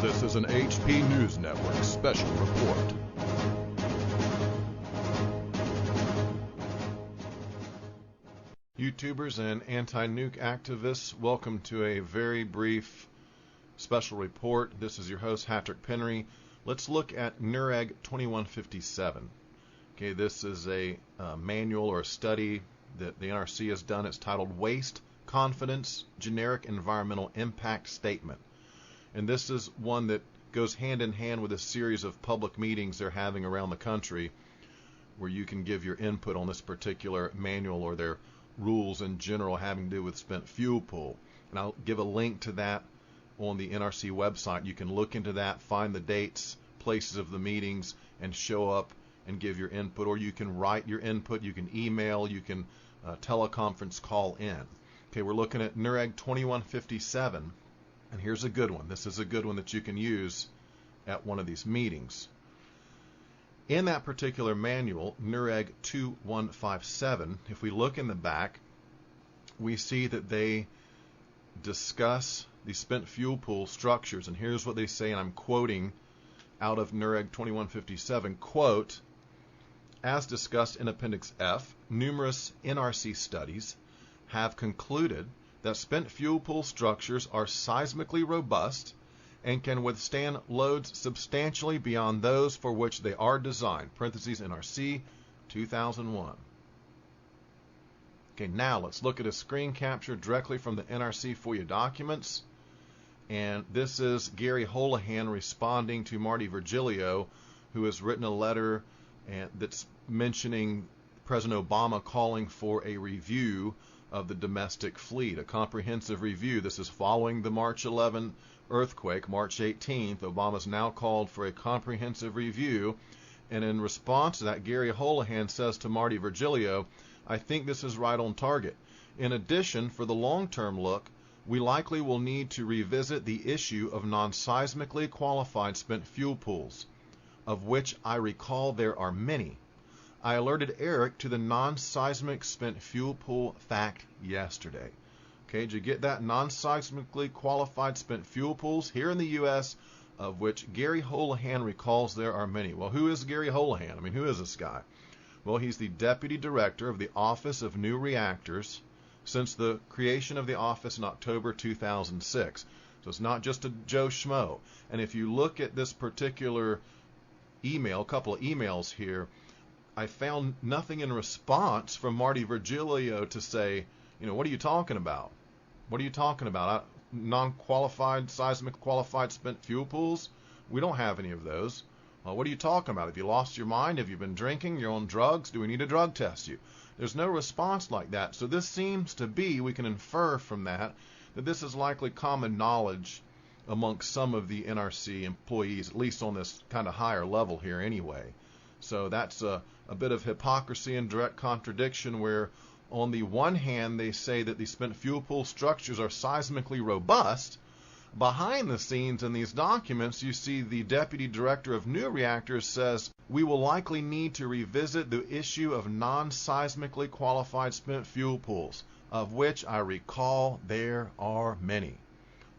This is an HP News Network special report. YouTubers and anti-nuke activists, welcome to a very brief special report. This is your host, Patrick Penry. Let's look at NRC 2157. Okay, this is a manual or a study that the NRC has done. It's titled Waste Confidence Generic Environmental Impact Statement. And this is one that goes hand in hand with a series of public meetings they're having around the country where you can give your input on this particular manual or their rules in general having to do with spent fuel pool. And I'll give a link to that on the NRC website. You can look into that, find the dates, places of the meetings, and show up and give your input. Or you can write your input, you can email, you can teleconference call in. Okay, we're looking at NRC 2157. And here's a good one. This is a good one that you can use at one of these meetings. In that particular manual, NRC 2157, if we look in the back, we see that they discuss the spent fuel pool structures. And here's what they say, and I'm quoting out of NRC 2157, quote, as discussed in Appendix F, numerous NRC studies have concluded that spent fuel pool structures are seismically robust and can withstand loads substantially beyond those for which they are designed. Parentheses NRC 2001. Okay, now let's look at a screen capture directly from the NRC FOIA documents. And this is Gary Holohan responding to Marty Virgilio, who has written a letter that's mentioning President Obama calling for a review of the domestic fleet, a comprehensive review. This is following the March 11 earthquake, March 18th. Obama's now called for a comprehensive review, and in response to that, Gary Holohan says to Marty Virgilio, I think this is right on target. In addition, for the long-term look, we likely will need to revisit the issue of non-seismically qualified spent fuel pools, of which I recall there are many. I alerted Eric to the non-seismic spent fuel pool fact yesterday. Okay, did you get that? Non-seismically qualified spent fuel pools here in the U.S., of which Gary Holohan recalls there are many. Well, who is Gary Holohan? I mean, who is this guy? Well, he's the Deputy Director of the Office of New Reactors since the creation of the office in October 2006. So it's not just a Joe Schmo. And if you look at this particular email, a couple of emails here, I found nothing in response from Marty Virgilio to say, you know, what are you talking about? What are you talking about? Non-qualified, seismic qualified spent fuel pools? We don't have any of those. What are you talking about? Have you lost your mind? Have you been drinking? You're on drugs? Do we need to drug test you? There's no response like that. So this seems to be, we can infer from that this is likely common knowledge amongst some of the NRC employees, at least on this kind of higher level here anyway. So that's a bit of hypocrisy and direct contradiction where on the one hand they say that the spent fuel pool structures are seismically robust. Behind the scenes in these documents you see the Deputy Director of New Reactors says we will likely need to revisit the issue of non-seismically qualified spent fuel pools, of which I recall there are many.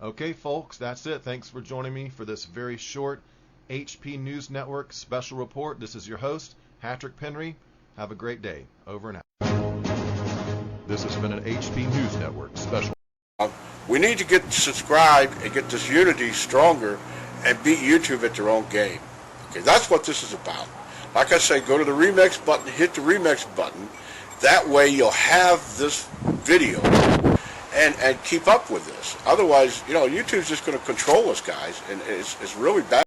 Okay folks, that's it. Thanks for joining me for this very short HP News Network special report. This is your host, Patrick Penry. Have a great day. Over and out. This has been an HP News Network special. We need to get subscribed and get this unity stronger and beat YouTube at their own game. Okay, that's what this is about. Like I say, go to the remix button, hit the remix button. That way you'll have this video and keep up with this. Otherwise, you know, YouTube's just going to control us, guys, and it's really bad.